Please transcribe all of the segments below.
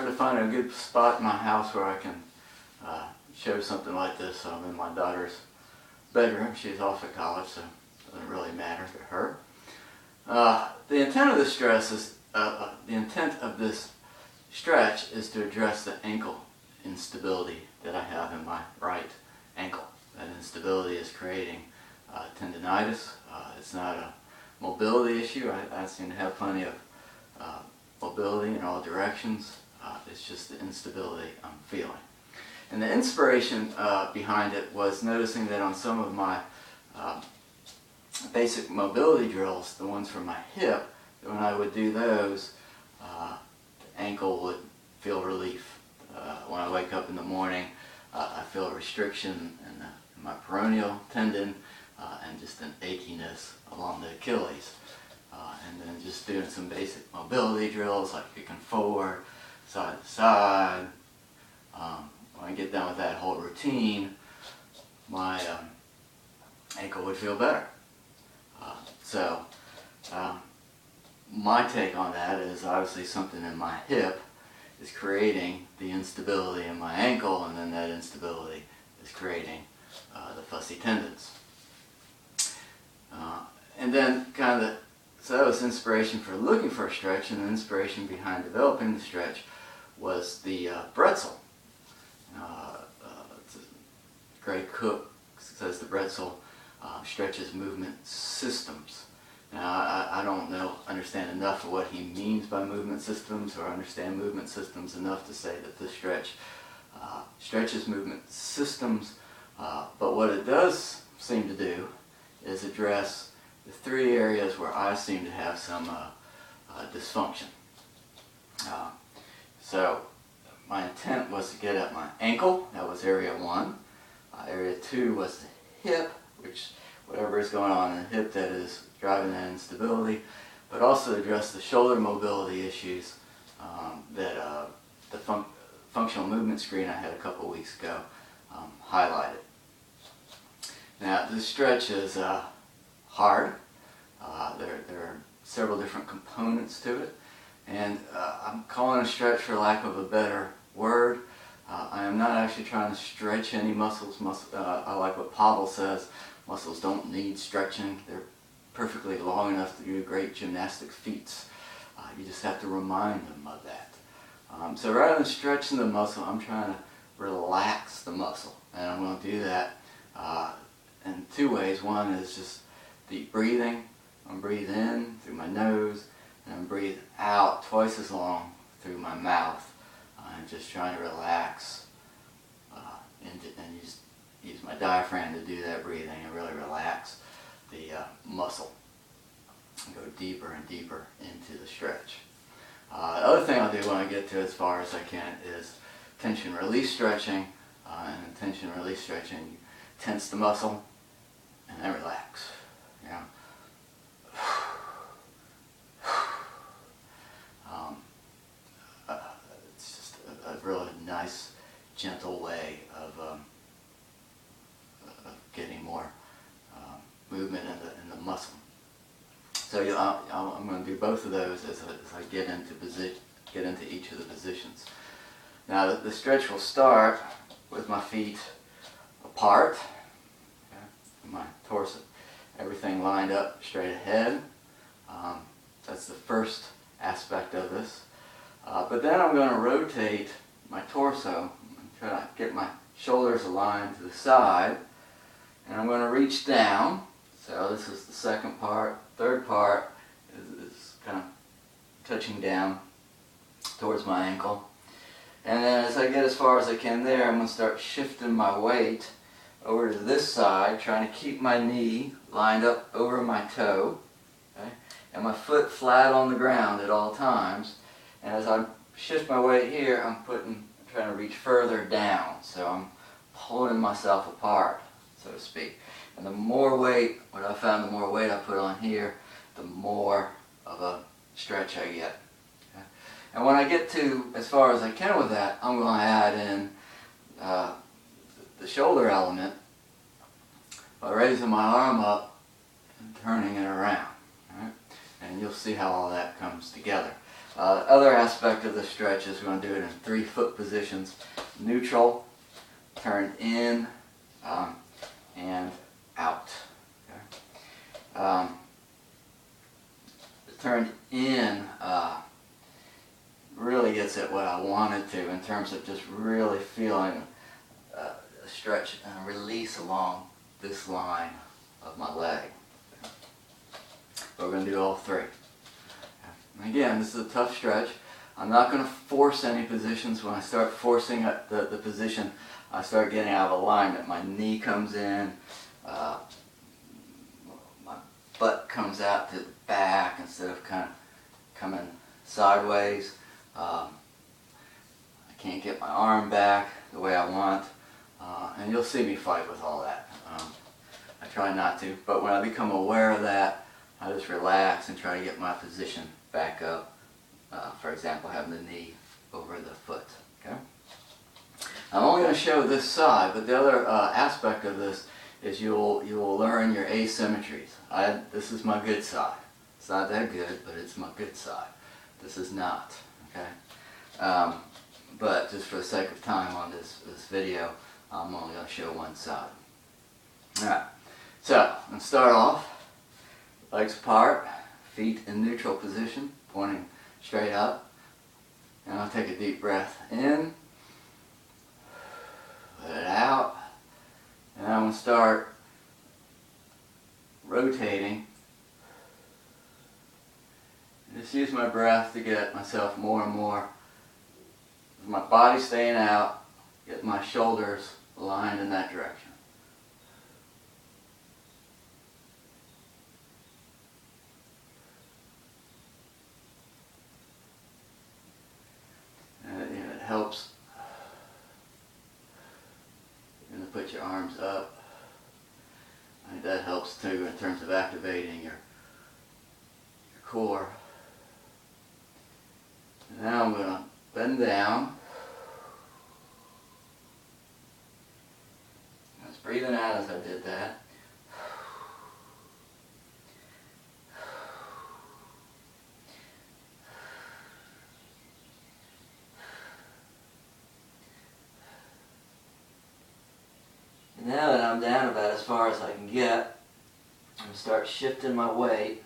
hard to find a good spot in my house where I can show something like this. So I'm in my daughter's bedroom. She's off at college, so it doesn't really matter to her. The intent of this stretch is to address the ankle instability that I have in my right ankle. That instability is creating tendinitis. It's not a mobility issue. I seem to have plenty of mobility in all directions. It's just the instability I'm feeling. And the inspiration behind it was noticing that on some of my basic mobility drills, the ones for my hip, when I would do those, the ankle would feel relief. When I wake up in the morning, I feel a restriction in my peroneal tendon and just an achiness along the Achilles. And then just doing some basic mobility drills like kicking forward, side to side. When I get done with that whole routine, my ankle would feel better. So my take on that is obviously something in my hip is creating the instability in my ankle, and then that instability is creating the fussy tendons. And then so that was inspiration for looking for a stretch, and the inspiration behind developing the stretch was the Brankle. Gray Cook says the Brankle stretches movement systems. Now, I don't understand enough of what he means by movement systems, or understand movement systems enough to say that this stretch stretches movement systems, but what it does seem to do is address the three areas where I seem to have some dysfunction. So my intent was to get at my ankle. That was area 1. Area 2 was the hip, which whatever is going on in the hip that is driving that instability, but also address the shoulder mobility issues that the functional movement screen I had a couple weeks ago highlighted. Now, this stretch is hard. There are several different components to it, and I'm calling it a stretch for lack of a better word. I am not actually trying to stretch any muscles. I like what Pavel says, muscles don't need stretching. They're perfectly long enough to do great gymnastic feats. You just have to remind them of that. So rather than stretching the muscle, I'm trying to relax the muscle. And I'm going to do that in two ways. One is just deep breathing. I'm breathing in through my nose, and I'm breathing out twice as long through my mouth. I'm just trying to relax and use my diaphragm to do that breathing and really relax the muscle and go deeper and deeper into the stretch. The other thing I'll do when I get to as far as I can is tension release stretching. And tension release stretching, you tense the muscle and then relax. You know? It's just a really nice, gentle way of getting more movement in the muscle. So I'm going to do both of those as I get into each of the positions. Now the stretch will start with my feet apart, okay, my torso, everything lined up straight ahead. That's the first aspect of this. But then I'm going to rotate my torso and try to get my shoulders aligned to the side, and I'm going to reach down. So this is the second part. Third part is kind of touching down towards my ankle. And then as I get as far as I can there, I'm going to start shifting my weight over to this side, trying to keep my knee lined up over my toe, okay, and my foot flat on the ground at all times. And as I shift my weight here, I'm trying to reach further down. So I'm pulling myself apart, so to speak. And the more weight, what I found, the more weight I put on here, the more of a stretch I get. Okay? And when I get to as far as I can with that, I'm going to add in the shoulder element by raising my arm up and turning it around. Right? And you'll see how all that comes together. Other aspect of the stretch is we're going to do it in 3 foot positions: neutral, turned in, and out. Okay. Turned in really gets at what I wanted to in terms of just really feeling a stretch and release along this line of my leg. But we're going to do all 3. And again, this is a tough stretch. I'm not going to force any positions. When I start forcing the position, I start getting out of alignment. My knee comes in, my butt comes out to the back instead of kind of coming sideways. I can't get my arm back the way I want, and you'll see me fight with all that. I try not to, but when I become aware of that, I just relax and try to get my position back up. For example, having the knee over the foot. Okay. I'm only going to show this side, but the other aspect of this is you will learn your asymmetries. This is my good side. It's not that good, but it's my good side. This is not. Okay. But just for the sake of time on this video, I'm only going to show one side. Alright, so I'm going to start off, legs apart, feet in neutral position, pointing straight up. And I'll take a deep breath in, let it out, and I'm going to start rotating. And just use my breath to get myself more and more, my body staying out, get my shoulders aligned in that direction. It helps to put your arms up. I think that helps too in terms of activating your core. And now I'm going to bend down. I was breathing out as I did that. And now that I'm down about as far as I can get, I'm going to start shifting my weight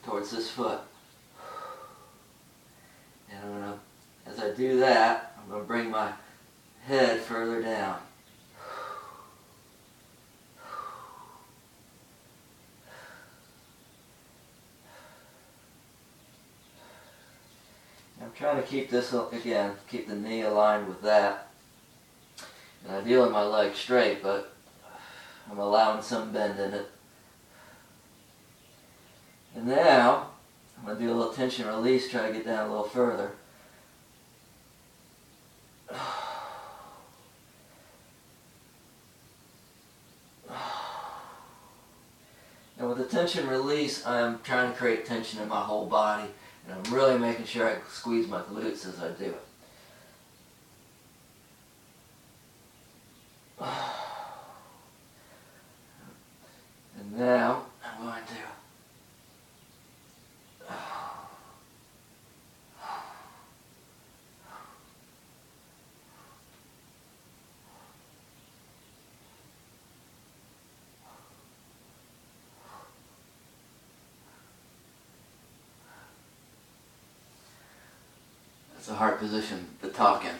towards this foot. And I'm going to, as I do that, I'm going to bring my head further down. I'm trying to keep this, again, keep the knee aligned with that. And ideally my leg straight, but I'm allowing some bend in it. And now, I'm going to do a little tension release, try to get down a little further. And with the tension release, I'm trying to create tension in my whole body, and I'm really making sure I squeeze my glutes as I do it. And now, I'm going to it's a hard position to talk in.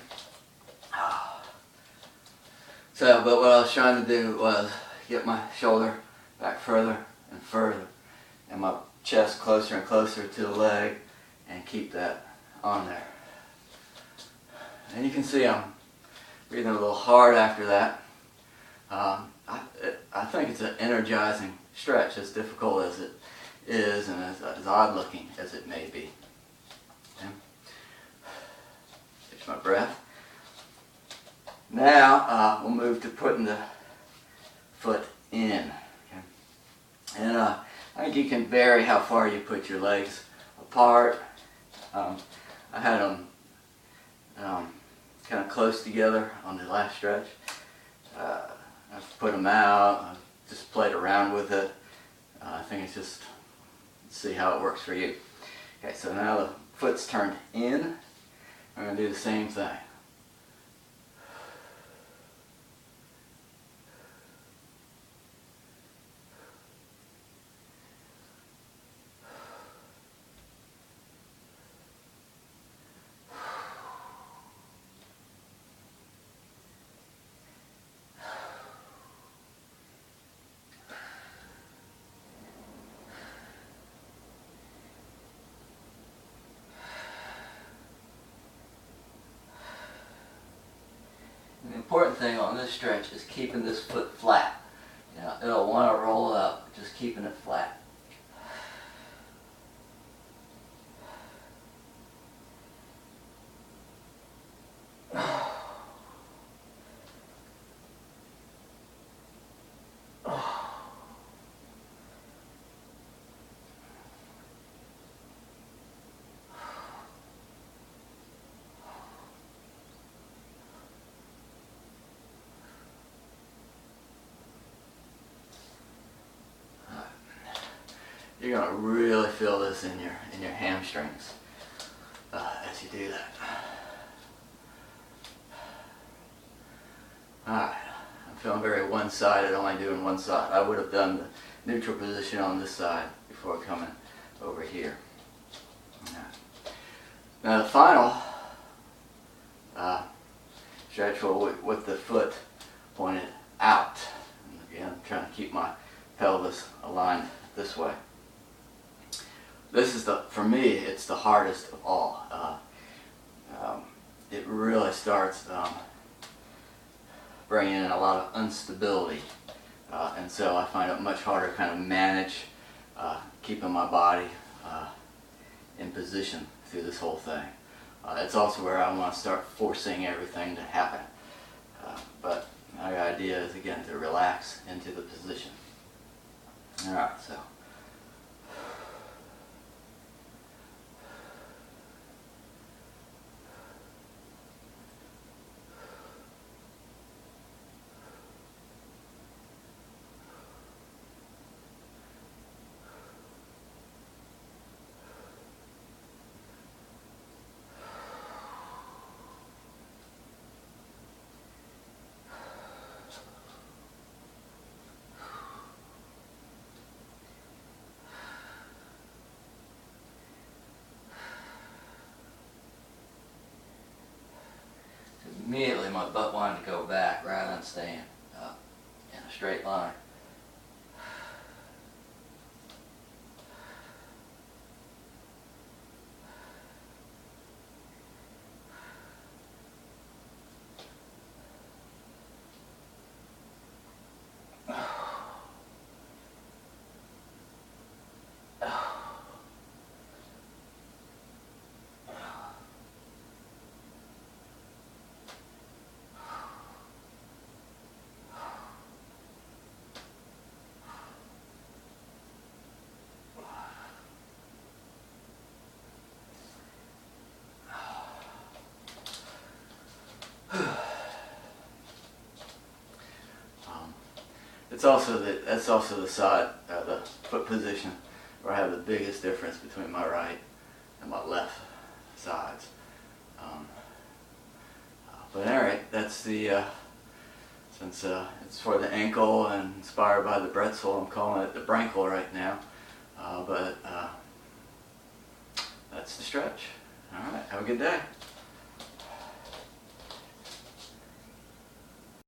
So, but what I was trying to do was get my shoulder back further and further, and my chest closer and closer to the leg, and keep that on there. And you can see I'm breathing a little hard after that. I think it's an energizing stretch, as difficult as it is and as odd looking as it may be. Okay. Catch my breath. Now we'll move to putting the foot in. Okay. And I think you can vary how far you put your legs apart. I had them kind of close together on the last stretch. I've put them out, I've just played around with it. I think it's just, see how it works for you. Okay, so now the foot's turned in. I'm going to do the same thing. The important thing on this stretch is keeping this foot flat. You know, it'll want to roll up, just keeping it flat. You're going to really feel this in your hamstrings as you do that. Alright, I'm feeling very one-sided, only doing one side. I would have done the neutral position on this side before coming over here. Now the final stretch with the foot pointed out. And again, I'm trying to keep my pelvis aligned this way. This is for me, it's the hardest of all. It really starts bringing in a lot of instability, and so I find it much harder to kind of manage keeping my body in position through this whole thing. It's also where I want to start forcing everything to happen. But my idea is, again, to relax into the position. Alright, so. Immediately my butt wanted to go back rather than staying in a straight line. That's also the side, the foot position where I have the biggest difference between my right and my left sides. But anyway, that's the, since it's for the ankle and inspired by the Brankle, I'm calling it the Brankle right now. But that's the stretch. Alright, have a good day.